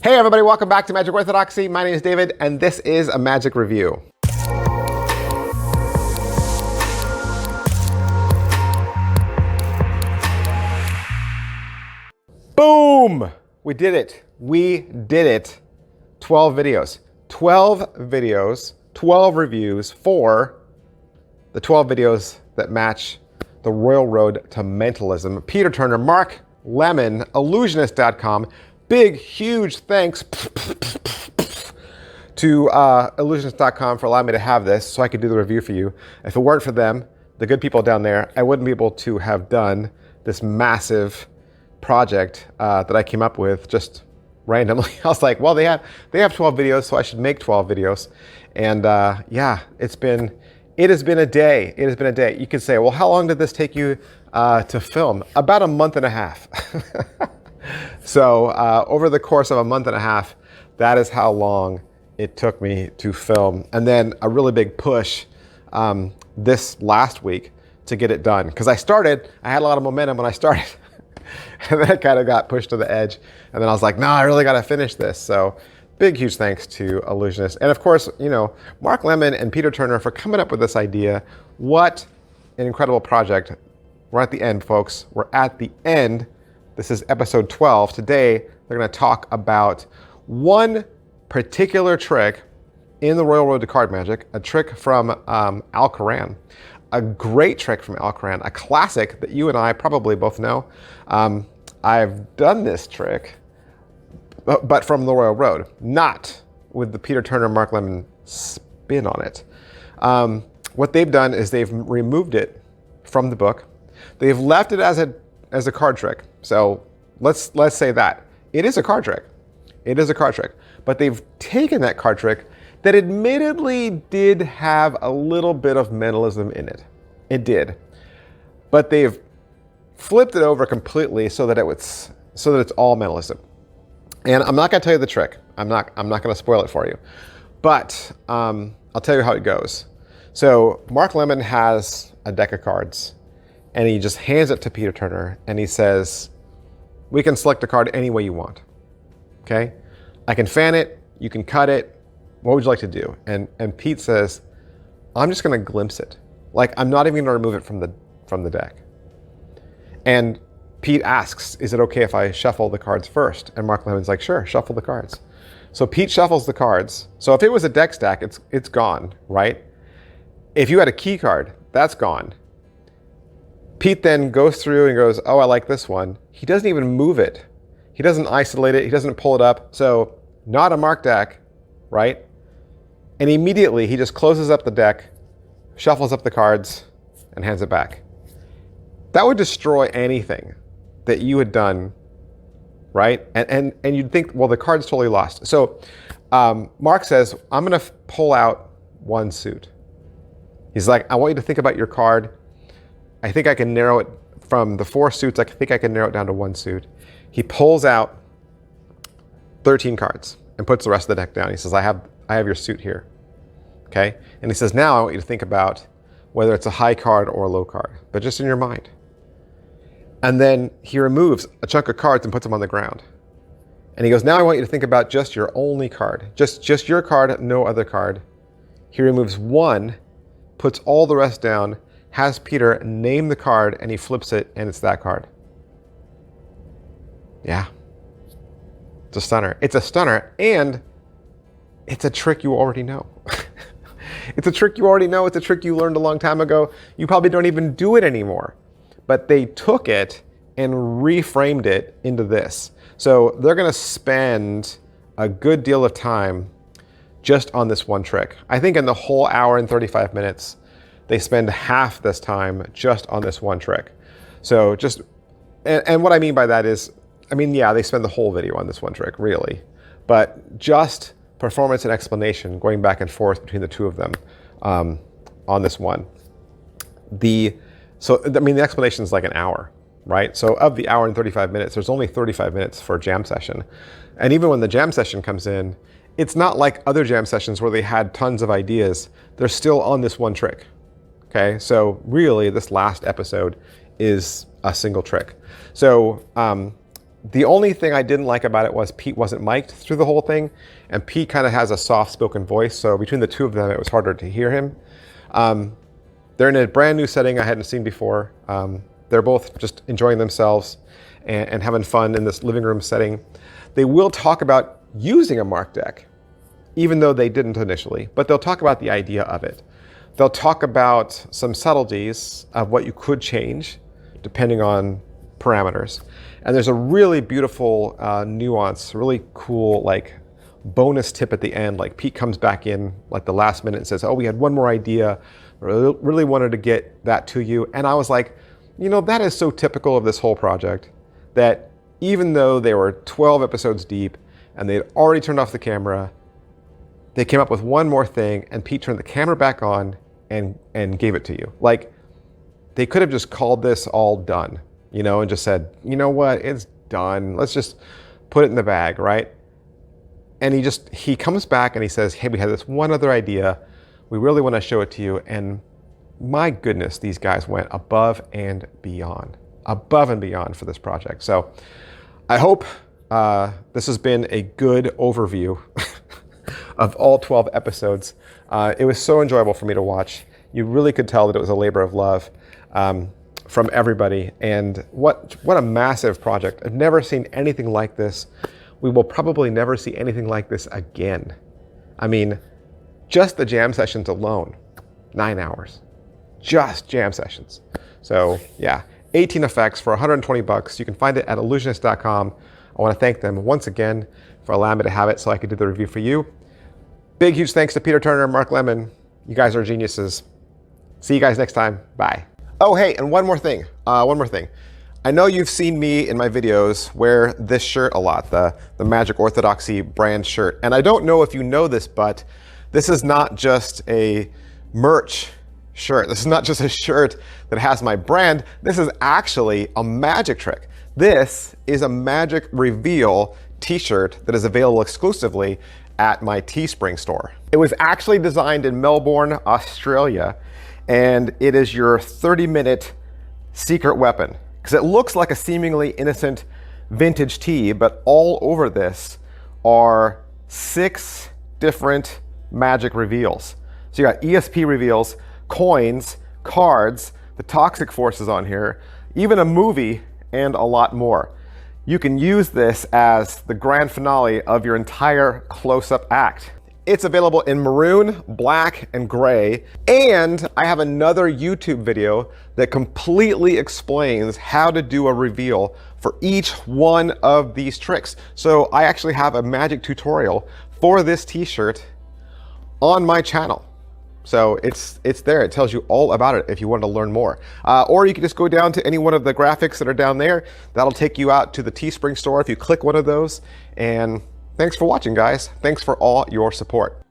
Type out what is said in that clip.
Hey everybody, welcome back to Magic Orthodoxy. My name is David, and this is a magic review. Boom! We did it. We did it. 12 videos. 12 videos, 12 reviews for the 12 videos that match the Royal Road to Mentalism. Peter Turner, Mark Lemon, Ellusionist.com. Big, huge thanks to Ellusionist.com for allowing me to have this so I could do the review for you. If it weren't for them, the good people down there, I wouldn't be able to have done this massive project that I came up with just randomly. I was like, well, they have 12 videos, so I should make 12 videos. And yeah, it has been a day. It has been a day. You could say, well, how long did this take you to film? About a month and a half. So over the course of a month and a half, that is how long it took me to film. And then a really big push this last week to get it done. Because I had a lot of momentum when I started. And then I kind of got pushed to the edge. And then I was like, no, I really got to finish this. So big, huge thanks to Ellusionist. And of course, you know, Mark Lemon and Peter Turner for coming up with this idea. What an incredible project. We're at the end, folks. We're at the end. This is episode 12. Today, they're going to talk about one particular trick in the Royal Road to Card Magic, a trick from Al-Quran. A great trick from Al-Quran, a classic that you and I probably both know. I've done this trick, but from the Royal Road, not with the Peter Turner, Mark Lemon spin on it. What they've done is they've removed it from the book. They've left it as a card trick. So let's say that. It is a card trick. It is a card trick. But they've taken that card trick that admittedly did have a little bit of mentalism in it. It did. But they've flipped it over completely so that it's all mentalism. And I'm not going to tell you the trick. I'm not going to spoil it for you. But I'll tell you how it goes. So Mark Lemon has a deck of cards. And he just hands it to Peter Turner, and he says, we can select a card any way you want, okay? I can fan it, you can cut it, what would you like to do? And Pete says, I'm just gonna glimpse it. Like, I'm not even gonna remove it from the deck. And Pete asks, is it okay if I shuffle the cards first? And Mark Lemon's like, sure, shuffle the cards. So Pete shuffles the cards. So if it was a deck stack, it's gone, right? If you had a key card, that's gone. Pete then goes through and goes, oh, I like this one. He doesn't even move it. He doesn't isolate it. He doesn't pull it up. So not a marked deck, right? And immediately he just closes up the deck, shuffles up the cards, and hands it back. That would destroy anything that you had done, right? And you'd think, well, the card's totally lost. So Mark says, I'm going to pull out one suit. He's like, I want you to think about your card. I think I can narrow it from the 4 suits. I think I can narrow it down to 1 suit. He pulls out 13 cards and puts the rest of the deck down. He says, I have your suit here, okay? And he says, now I want you to think about whether it's a high card or a low card, but just in your mind. And then he removes a chunk of cards and puts them on the ground. And he goes, now I want you to think about just your only card, just your card, no other card. He removes 1, puts all the rest down, has Peter name the card, and he flips it, and it's that card. Yeah. It's a stunner. It's a stunner, and it's a trick you already know. It's a trick you already know. It's a trick you learned a long time ago. You probably don't even do it anymore. But they took it and reframed it into this. So they're going to spend a good deal of time just on this one trick. I think in the whole hour and 35 minutes, they spend half this time just on this one trick. So just, and what I mean by that is, I mean, yeah, they spend the whole video on this one trick, really. But just performance and explanation, going back and forth between the two of them on this one. The explanation is like an hour, right? So of the hour and 35 minutes, there's only 35 minutes for a jam session. And even when the jam session comes in, it's not like other jam sessions where they had tons of ideas. They're still on this one trick, okay? So really, this last episode is a single trick. So The only thing I didn't like about it was Pete wasn't mic'd through the whole thing, and Pete kind of has a soft-spoken voice, so between the two of them, it was harder to hear him. They're in a brand new setting I hadn't seen before. They're both just enjoying themselves and having fun in this living room setting. They will talk about using a mark deck, even though they didn't initially, but they'll talk about the idea of it. They'll talk about some subtleties of what you could change depending on parameters. And there's a really beautiful nuance, really cool like bonus tip at the end. Like Pete comes back in like the last minute and says, oh, we had one more idea. Really wanted to get that to you. And I was like, you know, that is so typical of this whole project that even though they were 12 episodes deep and they'd already turned off the camera, they came up with one more thing and Pete turned the camera back on and gave it to you. Like they could have just called this all done, you know, and just said, you know what, it's done. Let's just put it in the bag, right? And he comes back and he says, hey, we had this one other idea. We really want to show it to you. And my goodness, these guys went above and beyond for this project. So I hope this has been a good overview of all 12 episodes. It was so enjoyable for me to watch. You really could tell that it was a labor of love from everybody. And what a massive project. I've never seen anything like this. We will probably never see anything like this again. I mean, just the jam sessions alone, 9 hours. Just jam sessions. So yeah, 18 effects for 120 bucks. You can find it at Ellusionist.com. I want to thank them once again for allowing me to have it so I could do the review for you. Big, huge thanks to Peter Turner and Mark Lemon. You guys are geniuses. See you guys next time. Bye. Oh, hey, and one more thing. I know you've seen me in my videos wear this shirt a lot, the Magic Orthodoxy brand shirt. And I don't know if you know this, but this is not just a merch shirt. This is not just a shirt that has my brand. This is actually a magic trick. This is a magic reveal t-shirt that is available exclusively at my Teespring store. It was actually designed in Melbourne, Australia, and it is your 30-minute secret weapon. Because it looks like a seemingly innocent vintage tee, but all over this are 6 different magic reveals. So you got ESP reveals, coins, cards, the toxic forces on here, even a movie, and a lot more. You can use this as the grand finale of your entire close-up act. It's available in maroon, black, and gray. And I have another YouTube video that completely explains how to do a reveal for each one of these tricks. So I actually have a magic tutorial for this t-shirt on my channel. So it's there. It tells you all about it if you want to learn more. Or you can just go down to any one of the graphics that are down there. That'll take you out to the Teespring store if you click one of those. And thanks for watching, guys. Thanks for all your support.